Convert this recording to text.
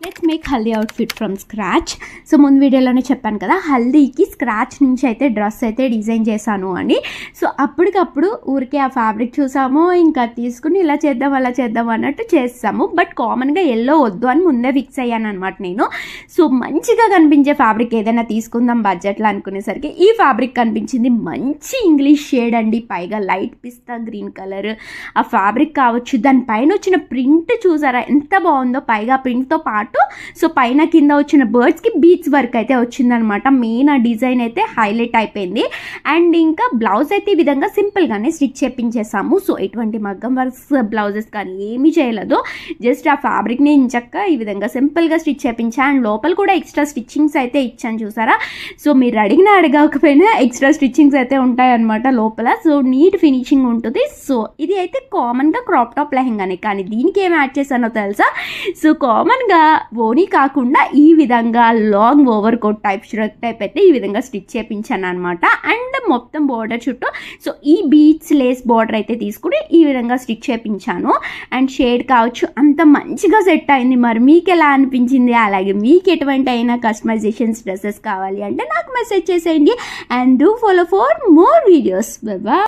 Let's make haldi outfit from scratch. So ముందు వీడియోలోనే చెప్పాను కదా, హల్దీకి స్క్రాచ్ నుంచి అయితే డ్రెస్ అయితే డిజైన్ చేశాను అని. సో అప్పటికప్పుడు ఊరికే ఆ ఫ్యాబ్రిక్ చూసాము, ఇంకా తీసుకుని ఇలా చేద్దాం అలా చేద్దాం అన్నట్టు చేస్తాము. బట్ కామన్గా ఎల్లో వద్దు అని ముందే ఫిక్స్ అయ్యాను అనమాట నేను. సో మంచిగా కనిపించే ఫ్యాబ్రిక్ ఏదైనా తీసుకుందాం బడ్జెట్లో అనుకునేసరికి ఈ ఫ్యాబ్రిక్ కనిపించింది. మంచి ఇంగ్లీష్ షేడ్ అండి, పైగా లైట్ పిస్తా గ్రీన్ కలర్ ఆ ఫ్యాబ్రిక్ కావచ్చు. దానిపైన వచ్చిన ప్రింట్ చూసారా ఎంత బాగుందో, పైగా ప్రింట్తో పాటు సో పైన కింద వచ్చిన బర్డ్స్కి బీచ్ వర్క్ అయితే వచ్చిందనమాట. మెయిన్ ఆ డిజైన్ అయితే హైలైట్ అయిపోయింది. అండ్ ఇంకా బ్లౌజ్ అయితే ఈ విధంగా సింపుల్గానే స్టిచ్ చేపించేసాము. సో ఎటువంటి మగ్గం వర్క్స్ బ్లౌజెస్ కానీ ఏమీ చేయలేదు, జస్ట్ ఆ ఫ్యాబ్రిక్ని ఇంచక్క ఈ విధంగా సింపుల్గా స్టిచ్ చేపించా. అండ్ లోపల కూడా ఎక్స్ట్రా స్టిచ్చింగ్స్ అయితే ఇచ్చాను చూసారా. సో మీరు అడగకపోయినా ఎక్స్ట్రా స్టిచ్చింగ్స్ అయితే ఉంటాయన్నమాట లోపల. సో నీట్ ఫినిషింగ్ ఉంటుంది. సో ఇది అయితే కామన్గా క్రాప్ టాప్ లెహంగానే, కానీ దీనికి ఏం యాడ్ చేశానో తెలుసా. సో కామన్గా ఓనీ కాకుండా ఈ విధంగా long over coat type shirt type అయితే ఈ విధంగా స్టిచ్ చేపించాను అనమాట. అండ్ మొత్తం బోర్డర్ చుట్టూ సో ఈ బీట్స్ లేస్ బోర్డర్ అయితే తీసుకుని ఈ విధంగా స్టిచ్ చేపించాను. అండ్ షేడ్ కావచ్చు అంత మంచిగా సెట్ అయింది. మరి మీకు ఎలా అనిపించింది? అలాగే మీకు ఎటువంటి అయినా కస్టమైజేషన్స్ డ్రెస్సెస్ కావాలి అంటే నాకు మెసేజ్ చేసేయండి. And do follow for more videos. Bye.